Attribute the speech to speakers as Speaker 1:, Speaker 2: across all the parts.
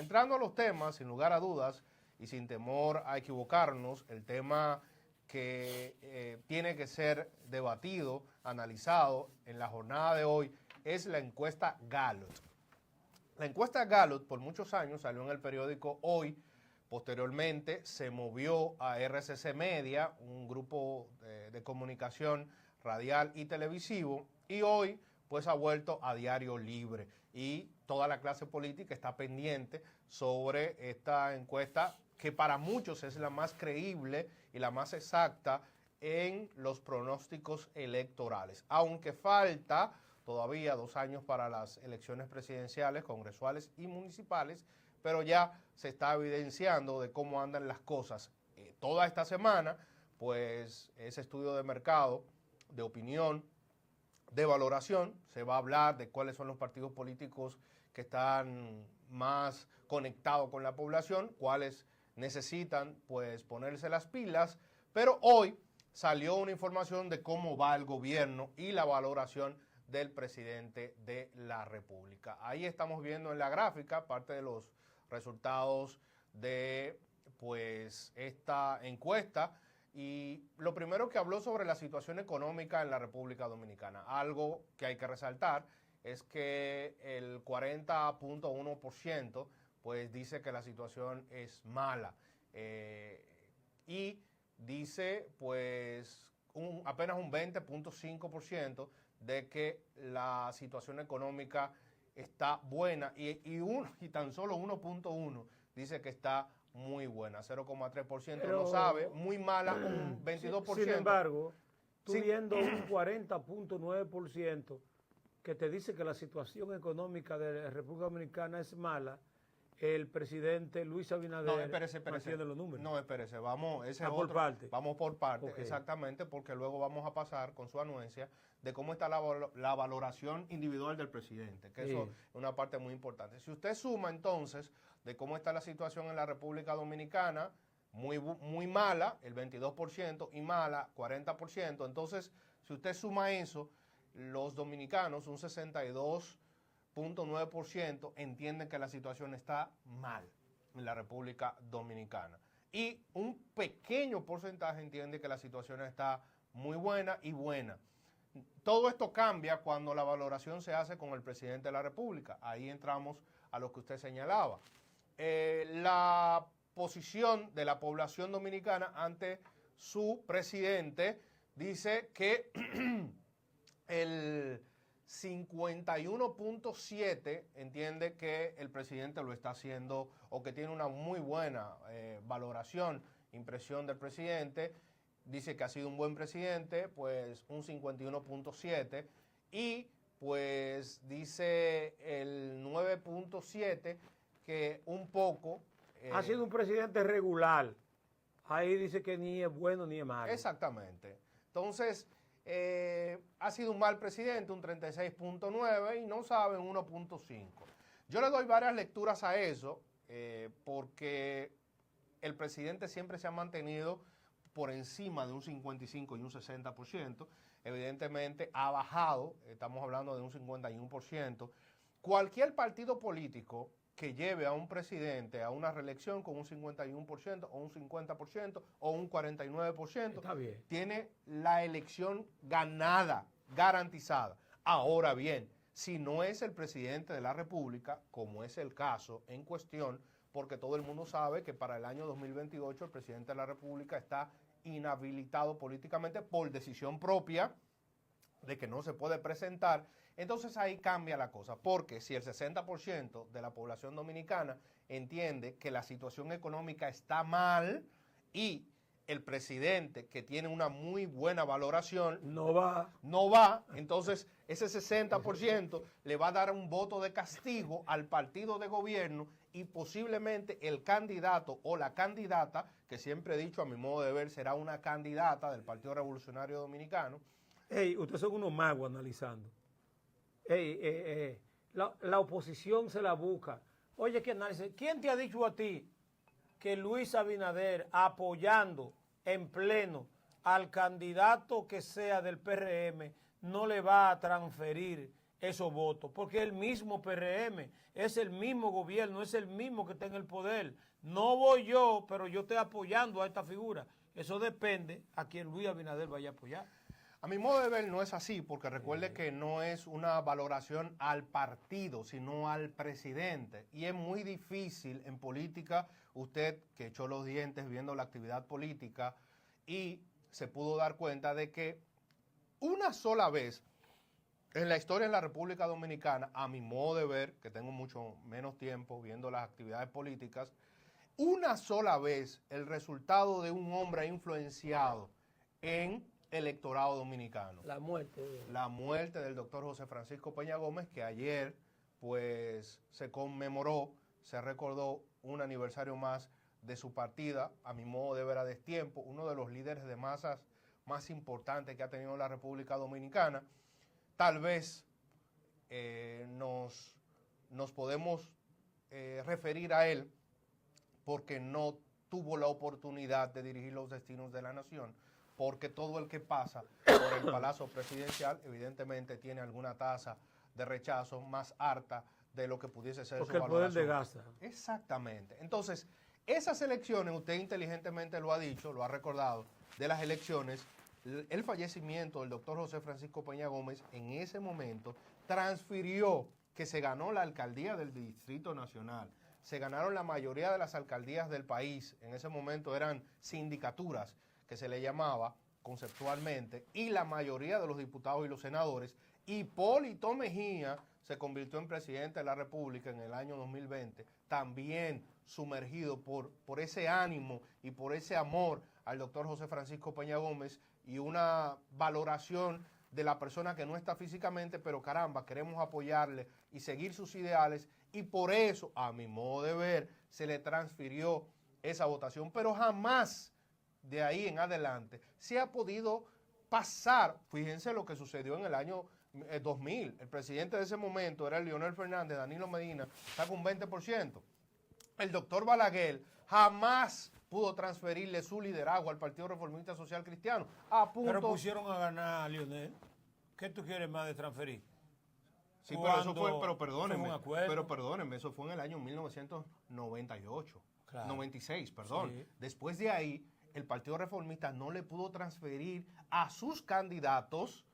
Speaker 1: Entrando a los temas, sin lugar a dudas y sin temor a equivocarnos, el tema que tiene que ser debatido, analizado en la jornada de hoy es la encuesta Gallup. La encuesta Gallup por muchos años salió en el periódico Hoy, posteriormente se movió a RCC Media, un grupo de comunicación radial y televisivo, y hoy pues ha vuelto a Diario Libre. Y toda la clase política está pendiente sobre esta encuesta que para muchos es la más creíble y la más exacta en los pronósticos electorales. Aunque falta todavía 2 años para las elecciones presidenciales, congresuales y municipales, pero ya se está evidenciando de cómo andan las cosas. Toda esta semana, pues ese estudio de mercado, de opinión, de valoración, se va a hablar de cuáles son los partidos políticos que están más conectados con la población, cuáles necesitan pues ponerse las pilas, pero hoy salió una información de cómo va el gobierno y la valoración del presidente de la República. Ahí estamos viendo en la gráfica parte de los resultados de pues esta encuesta. Y lo primero que habló sobre la situación económica en la República Dominicana. Algo que hay que resaltar es que el 40.1% pues dice que la situación es mala. Y dice pues apenas un 20.5% de que la situación económica está buena y tan solo 1.1% dice que está muy buena, 0,3% no sabe, muy mala, un 22%.
Speaker 2: Sin embargo, tú viendo un 40.9% que te dice que la situación económica de la República Dominicana es mala, el presidente Luis Abinader mantiene los números.
Speaker 1: No, espérese, vamos,
Speaker 2: por parte.
Speaker 1: Vamos por parte,
Speaker 2: Okay.
Speaker 1: Exactamente, porque luego vamos a pasar con su anuencia de cómo está la valoración individual del presidente, que eso es una parte muy importante. Si usted suma entonces de cómo está la situación en la República Dominicana, muy mala, el 22%, y mala, 40%, entonces si usted suma eso, los dominicanos, un 62.9% entienden que la situación está mal en la República Dominicana. Y un pequeño porcentaje entiende que la situación está muy buena y buena. Todo esto cambia cuando la valoración se hace con el presidente de la República. Ahí entramos a lo que usted señalaba. La posición de la población dominicana ante su presidente dice que el 51.7% entiende que el presidente lo está haciendo o que tiene una muy buena valoración, impresión del presidente. Dice que ha sido un buen presidente, pues un 51.7%, y pues dice el 9.7% que un poco...
Speaker 2: ha sido un presidente regular. Ahí dice que ni es bueno ni es malo.
Speaker 1: Exactamente. Entonces, ha sido un mal presidente, un 36.9%, y no saben, 1.5%. Yo le doy varias lecturas a eso, porque el presidente siempre se ha mantenido por encima de un 55 y un 60%. Evidentemente ha bajado, estamos hablando de un 51%. Cualquier partido político que lleve a un presidente a una reelección con un 51% o un 50% o un 49%, tiene la elección ganada, garantizada. Ahora bien, si no es el presidente de la República, como es el caso en cuestión, porque todo el mundo sabe que para el año 2028 el presidente de la República está inhabilitado políticamente por decisión propia de que no se puede presentar. Entonces ahí cambia la cosa, porque si el 60% de la población dominicana entiende que la situación económica está mal y el presidente, que tiene una muy buena valoración, no va, entonces ese 60% le va a dar un voto de castigo al partido de gobierno y posiblemente el candidato o la candidata, que siempre he dicho a mi modo de ver será una candidata del Partido Revolucionario Dominicano.
Speaker 2: Ustedes son unos magos analizando. La oposición se la busca. Oye, ¿qué análisis? ¿Quién te ha dicho a ti que Luis Abinader, apoyando en pleno al candidato que sea del PRM, no le va a transferir esos votos, porque es el mismo PRM, es el mismo gobierno, es el mismo que está en el poder. No voy yo, pero yo estoy apoyando a esta figura. Eso depende a quien Luis Abinader vaya a apoyar.
Speaker 1: A mi modo de ver no es así, porque recuerde que no es una valoración al partido, sino al presidente. Y es muy difícil en política, usted que echó los dientes viendo la actividad política y se pudo dar cuenta de que una sola vez en la historia de la República Dominicana, a mi modo de ver, que tengo mucho menos tiempo viendo las actividades políticas, una sola vez el resultado de un hombre influenciado en electorado dominicano.
Speaker 2: La muerte.
Speaker 1: La muerte del doctor José Francisco Peña Gómez, que ayer pues se conmemoró, se recordó un aniversario más de su partida, a mi modo de ver a destiempo, uno de los líderes de masas más importantes que ha tenido la República Dominicana. Tal vez nos podemos referir a él porque no tuvo la oportunidad de dirigir los destinos de la nación, porque todo el que pasa por el Palacio Presidencial evidentemente tiene alguna tasa de rechazo más alta de lo que pudiese ser
Speaker 2: porque
Speaker 1: su
Speaker 2: el poder
Speaker 1: valoración.
Speaker 2: de Gaza.
Speaker 1: Exactamente. Entonces, esas elecciones, usted inteligentemente lo ha dicho, lo ha recordado, de las elecciones, el fallecimiento del doctor José Francisco Peña Gómez en ese momento transfirió que se ganó la alcaldía del Distrito Nacional, se ganaron la mayoría de las alcaldías del país, en ese momento eran sindicaturas que se le llamaba conceptualmente, y la mayoría de los diputados y los senadores. Hipólito Mejía se convirtió en presidente de la República en el año 2020, también sumergido por ese ánimo y por ese amor al doctor José Francisco Peña Gómez y una valoración de la persona que no está físicamente, pero caramba, queremos apoyarle y seguir sus ideales, y por eso, a mi modo de ver, se le transfirió esa votación, pero jamás de ahí en adelante se ha podido pasar. Fíjense lo que sucedió en el año 2000, el presidente de ese momento era Leonel Fernández, Danilo Medina, está con un 20%. El doctor Balaguer jamás pudo transferirle su liderazgo al Partido Reformista Social Cristiano.
Speaker 2: Pero pusieron a ganar a Leonel. ¿Qué tú quieres más de transferir?
Speaker 1: Sí, pero eso fue, pero perdónenme, eso fue en el año 1998, claro. 96, perdón. Sí. Después de ahí, el Partido Reformista no le pudo transferir a sus candidatos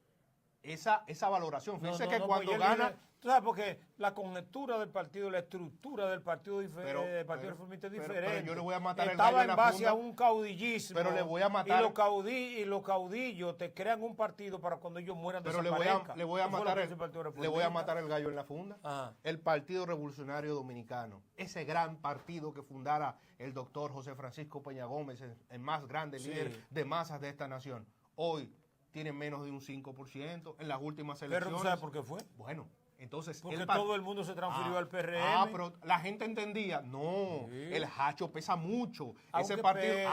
Speaker 1: esa valoración. Fíjense que cuando gana...
Speaker 2: Tú sabes, porque la conjetura del partido, la estructura del partido, del partido Reformista es diferente.
Speaker 1: Pero yo le voy a matar
Speaker 2: Estaba en base a un caudillismo.
Speaker 1: Pero le voy a matar...
Speaker 2: Y los caudillos te crean un partido para cuando ellos mueran desaparezcan.
Speaker 1: Pero le voy a matar el gallo en la funda. Ajá. El Partido Revolucionario Dominicano, ese gran partido que fundara el doctor José Francisco Peña Gómez, el más grande líder de masas de esta nación, hoy tiene menos de un 5% en las últimas elecciones.
Speaker 2: ¿Pero sabes por qué fue?
Speaker 1: Bueno, entonces...
Speaker 2: Porque todo el mundo se transfirió al PRM.
Speaker 1: Pero la gente entendía, no, el hacho pesa mucho.
Speaker 2: Aunque
Speaker 1: ese partido...
Speaker 2: Pese,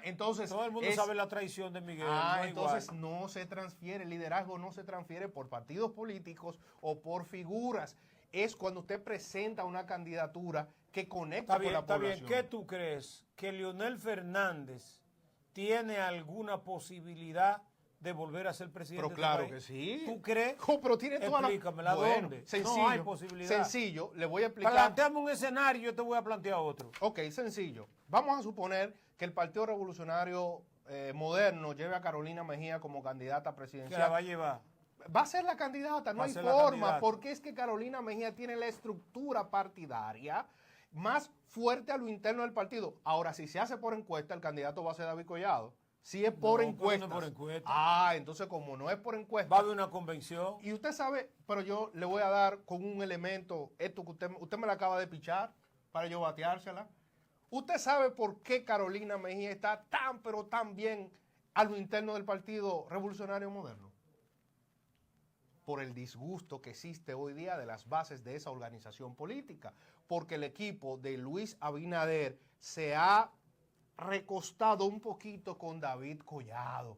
Speaker 1: entonces...
Speaker 2: Todo el mundo sabe la traición de Miguel.
Speaker 1: Entonces no se transfiere, el liderazgo no se transfiere por partidos políticos o por figuras. Es cuando usted presenta una candidatura que conecta con la población.
Speaker 2: Está bien, ¿qué tú crees? ¿Que Leonel Fernández tiene alguna posibilidad de volver a ser presidente?
Speaker 1: Pero claro que sí.
Speaker 2: ¿Tú crees?
Speaker 1: Pero tiene toda
Speaker 2: Explícamela, ¿dónde?
Speaker 1: Sencillo,
Speaker 2: no hay posibilidad.
Speaker 1: Sencillo, le voy a explicar.
Speaker 2: Planteame un escenario, yo te voy a plantear otro.
Speaker 1: Ok, sencillo. Vamos a suponer que el Partido Revolucionario Moderno lleve a Carolina Mejía como candidata presidencial.
Speaker 2: ¿Qué la va a llevar?
Speaker 1: Va a ser la candidata, no hay forma, porque es que Carolina Mejía tiene la estructura partidaria más fuerte a lo interno del partido. Ahora, si se hace por encuesta, el candidato va a ser David Collado. Si es por encuesta.
Speaker 2: No es por encuesta.
Speaker 1: Entonces como no es por encuesta.
Speaker 2: Va a haber una convención.
Speaker 1: Y usted sabe, pero yo le voy a dar con un elemento, esto que usted me la acaba de pichar para yo bateársela. ¿Usted sabe por qué Carolina Mejía está tan, pero tan bien a lo interno del Partido Revolucionario Moderno? Por el disgusto que existe hoy día de las bases de esa organización política. Porque el equipo de Luis Abinader se ha recostado un poquito con David Collado.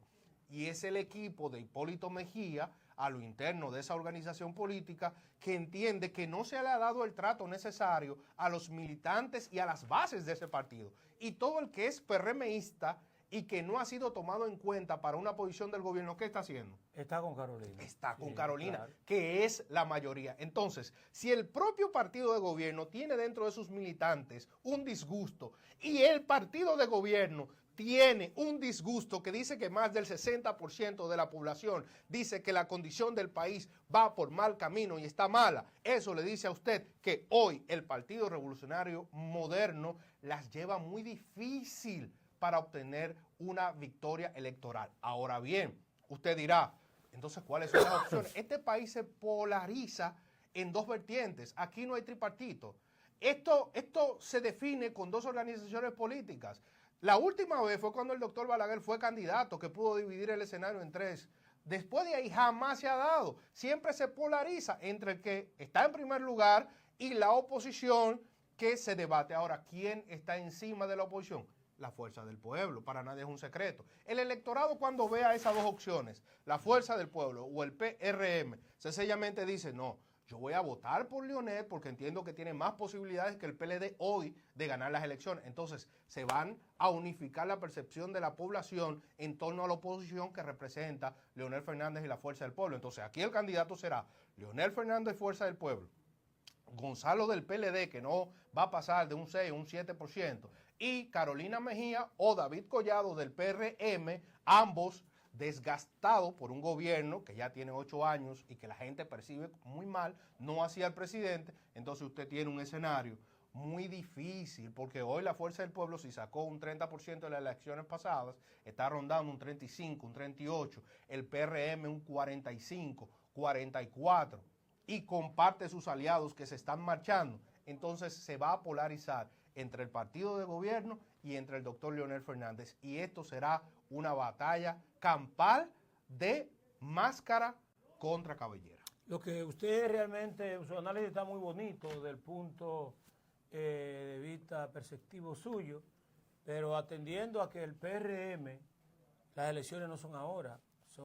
Speaker 1: Y es el equipo de Hipólito Mejía a lo interno de esa organización política que entiende que no se le ha dado el trato necesario a los militantes y a las bases de ese partido. Y todo el que es PRMista y que no ha sido tomado en cuenta para una posición del gobierno, ¿qué está haciendo?
Speaker 2: Está con Carolina.
Speaker 1: Está con
Speaker 2: sí,
Speaker 1: Carolina,
Speaker 2: claro.
Speaker 1: que es la mayoría. Entonces, si el propio partido de gobierno tiene dentro de sus militantes un disgusto y el partido de gobierno tiene un disgusto que dice que más del 60% de la población dice que la condición del país va por mal camino y está mala, eso le dice a usted que hoy el Partido Revolucionario Moderno las lleva muy difícil para obtener una victoria electoral. Ahora bien, usted dirá, entonces, ¿cuáles son las opciones? Este país se polariza en dos vertientes. Aquí no hay tripartito. Esto se define con dos organizaciones políticas. La última vez fue cuando el doctor Balaguer fue candidato, que pudo dividir el escenario en tres. Después de ahí jamás se ha dado. Siempre se polariza entre el que está en primer lugar y la oposición que se debate. Ahora, ¿quién está encima de la oposición? La fuerza del pueblo, para nadie es un secreto. El electorado cuando vea esas dos opciones, la fuerza del pueblo o el PRM, sencillamente dice, no, yo voy a votar por Leonel porque entiendo que tiene más posibilidades que el PLD hoy de ganar las elecciones. Entonces se van a unificar la percepción de la población en torno a la oposición que representa Leonel Fernández y la fuerza del pueblo. Entonces aquí el candidato será Leonel Fernández, fuerza del pueblo, Gonzalo del PLD, que no va a pasar de un 6 a un 7%, y Carolina Mejía o David Collado del PRM, ambos desgastados por un gobierno que ya tiene 8 años y que la gente percibe muy mal, no hacia el presidente. Entonces usted tiene un escenario muy difícil, porque hoy la Fuerza del Pueblo, si sacó un 30% de las elecciones pasadas, está rondando un 35, un 38, el PRM un 45, 44, y comparte sus aliados que se están marchando. Entonces se va a polarizar entre el partido de gobierno y entre el doctor Leonel Fernández, y esto será una batalla campal de máscara contra cabellera.
Speaker 2: Lo que usted realmente, su análisis está muy bonito del punto de vista perceptivo suyo, pero atendiendo a que el PRM, las elecciones no son ahora,